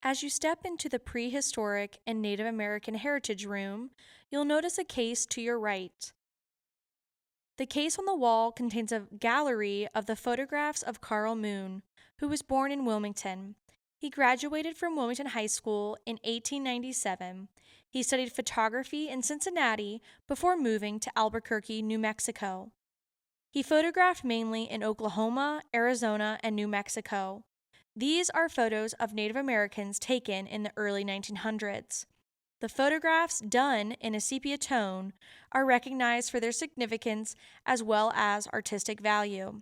As you step into the Prehistoric and Native American Heritage Room, you'll notice a case to your right. The case on the wall contains a gallery of the photographs of Carl Moon, who was born in Wilmington. He graduated from Wilmington High School in 1897. He studied photography in Cincinnati before moving to Albuquerque, New Mexico. He photographed mainly in Oklahoma, Arizona, and New Mexico. These are photos of Native Americans taken in the early 1900s. The photographs, done in a sepia tone, are recognized for their significance as well as artistic value.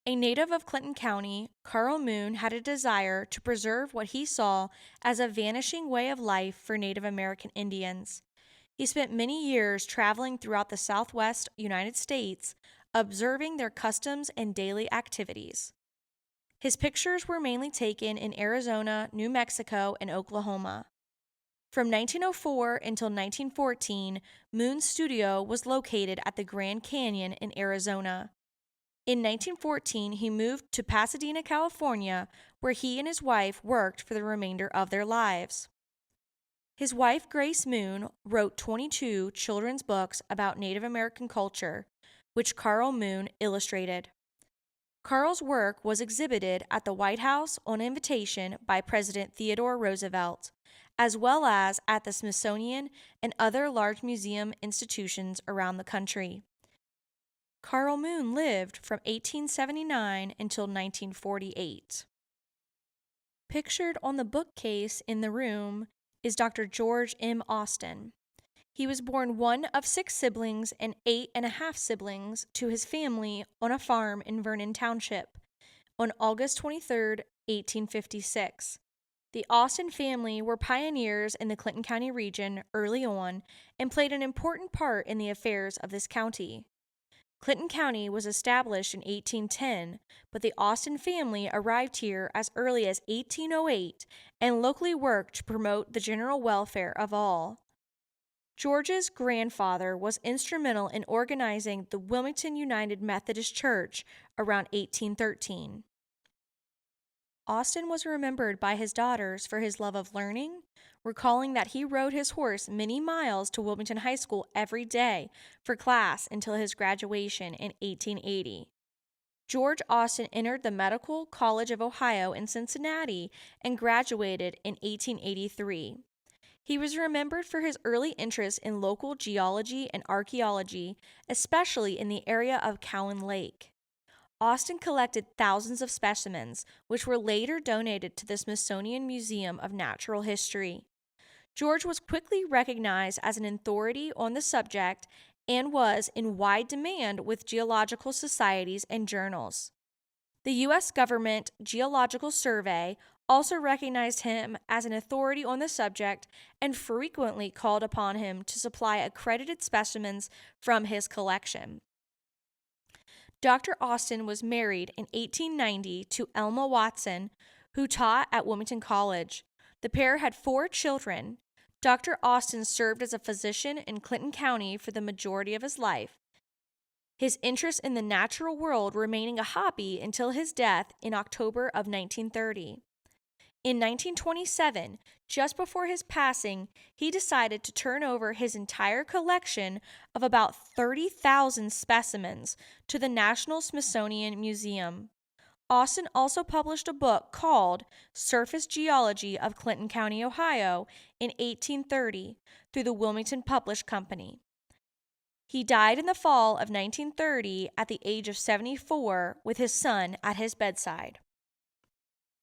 A native of Clinton County, Carl Moon had a desire to preserve what he saw as a vanishing way of life for Native American Indians. He spent many years traveling throughout the Southwest United States, observing their customs and daily activities. His pictures were mainly taken in Arizona, New Mexico, and Oklahoma. From 1904 until 1914, Moon's studio was located at the Grand Canyon in Arizona. In 1914, he moved to Pasadena, California, where he and his wife worked for the remainder of their lives. His wife, Grace Moon, wrote 22 children's books about Native American culture, which Carl Moon illustrated. Carl's work was exhibited at the White House on invitation by President Theodore Roosevelt, as well as at the Smithsonian and other large museum institutions around the country. Carl Moon lived from 1879 until 1948. Pictured on the bookcase in the room is Dr. George M. Austin. He was born one of 6 siblings and 8.5 siblings to his family on a farm in Vernon Township on August 23, 1856. The Austin family were pioneers in the Clinton County region early on and played an important part in the affairs of this county. Clinton County was established in 1810, but the Austin family arrived here as early as 1808 and locally worked to promote the general welfare of all. George's grandfather was instrumental in organizing the Wilmington United Methodist Church around 1813. Austin was remembered by his daughters for his love of learning, recalling that he rode his horse many miles to Wilmington High School every day for class until his graduation in 1880. George Austin entered the Medical College of Ohio in Cincinnati and graduated in 1883. He was remembered for his early interest in local geology and archaeology, especially in the area of Cowan Lake. Austin collected thousands of specimens, which were later donated to the Smithsonian Museum of Natural History. George was quickly recognized as an authority on the subject and was in wide demand with geological societies and journals. The U.S. Government Geological Survey also recognized him as an authority on the subject and frequently called upon him to supply accredited specimens from his collection. Dr. Austin was married in 1890 to Elma Watson, who taught at Wilmington College. The pair had 4 children. Dr. Austin served as a physician in Clinton County for the majority of his life, his interest in the natural world remaining a hobby until his death in October of 1930. In 1927, just before his passing, he decided to turn over his entire collection of about 30,000 specimens to the National Smithsonian Museum. Austin also published a book called Surface Geology of Clinton County, Ohio, in 1830 through the Wilmington Publish Company. He died in the fall of 1930 at the age of 74 with his son at his bedside.